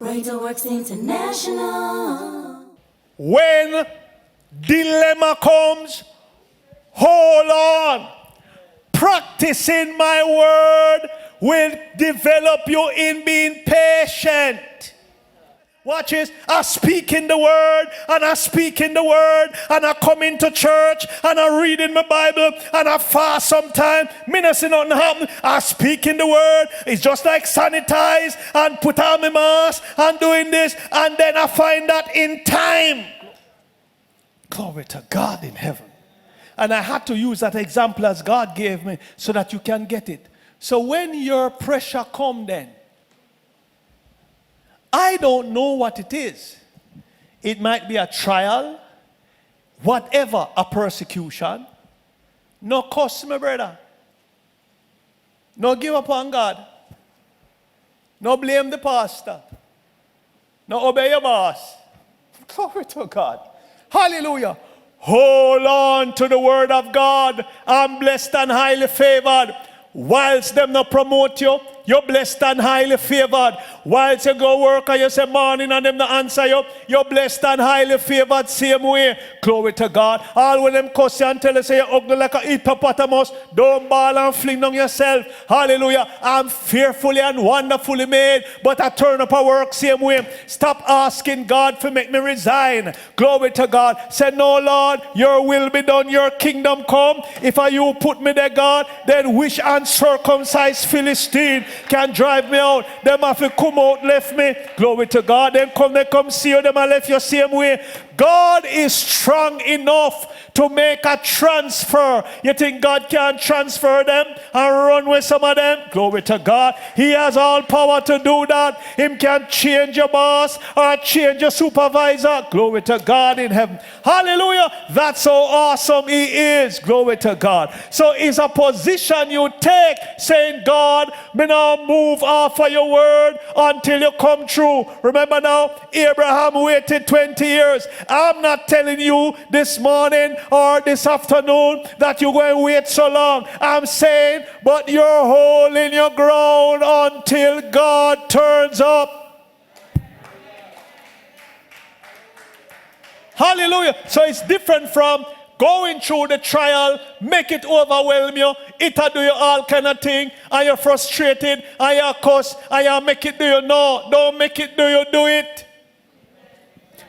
Greater Works International. When dilemma comes, hold on. Practicing my word will develop you in being patient. Watch this. I speak in the word, and I speak in the word, and I come into church, and I read in my Bible, and I fast sometime. Me not see nothing happen. I speak in the word. It's just like sanitize and put on my mask and doing this, and then I find that in time. Glory to God in heaven. And I had to use that example as God gave me so that you can get it. So when your pressure comes then, I don't know what it is. It might be a trial, whatever, a persecution. No curse, my brother. No give up on God. No blame the pastor. No obey your boss. Glory to God. Hallelujah. Hold on to the word of God. I'm blessed and highly favored. Whilst them not promote you, you're blessed and highly favored. Whilst you go work and you say morning and them not answer you, you're blessed and highly favored same way. Glory to God. All when them cuss you and tell you say you're ugly like a hippopotamus, don't ball and fling down yourself. Hallelujah. I'm fearfully and wonderfully made, but I turn up a work same way. Stop asking God to make me resign. Glory to God. Say, no, Lord, your will be done, your kingdom come. If you put me there, God, then wish uncircumcised Philistine can drive me out. Them have to come out, left me. Glory to God. Then they come see you, them and left you same way. God is strong enough to make a transfer. You think God can transfer them and run with some of them? Glory to God. He has all power to do that. Him can change your boss or change your supervisor. Glory to God in heaven. Hallelujah. That's how awesome he is. Glory to God. So it's a position you take saying, God, me now move off of your word until you come true. Remember now, Abraham waited 20 years. I'm not telling you this morning or this afternoon that you're going to wait so long. I'm saying, but you're holding your ground until God turns up. Hallelujah. So it's different from going through the trial, make it overwhelm you, it'll do you all kind of thing, and you're frustrated, and you're cuss, and you make it do you. No, don't make it do you, do it.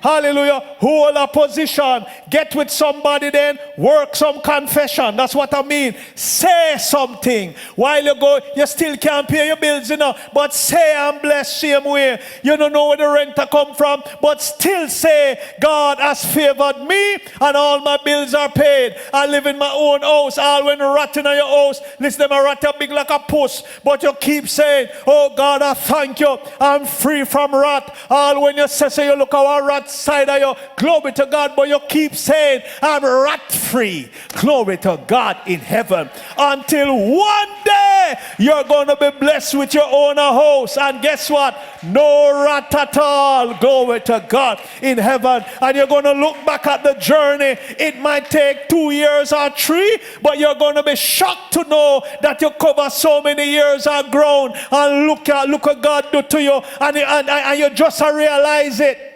Hallelujah. Hold a position. Get with somebody then. Work some confession. That's what I mean. Say something. While you go, you still can't pay your bills, you know. But say I'm blessed same way. You don't know where the rent come from. But still say, God has favored me and all my bills are paid. I live in my own house. All when rotting in your house. Listen, them a rat are big like a puss. But you keep saying, oh God, I thank you. I'm free from rat. All when you say, so you look our rat side of you, glory to God, but you keep saying I'm rat free. Glory to God in heaven. Until one day you're going to be blessed with your own house, and guess what? No rat at all. Glory to God in heaven. And you're going to look back at the journey. It might take 2 years or 3, but you're going to be shocked to know that you cover so many years of ground, and look what God do to you, and you just realize it.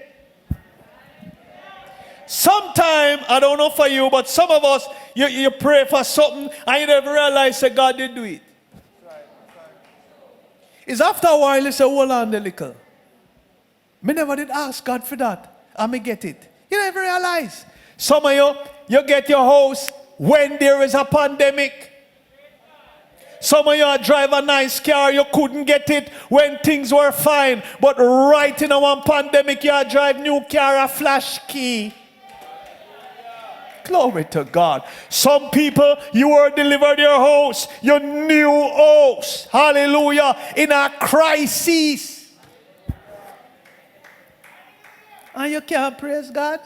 Sometimes, I don't know for you, but some of us, you pray for something and you never realize that God did do it. It's after a while you say, hold on a little. Me never did ask God for that, and me get it. You never realize. Some of you get your house when there is a pandemic. Some of you drive a nice car, you couldn't get it when things were fine. But right in a one pandemic, you drive new car, a flash key. Glory to God. Some people, you were delivered your house, your new house. Hallelujah. In a crisis. And you can't praise God.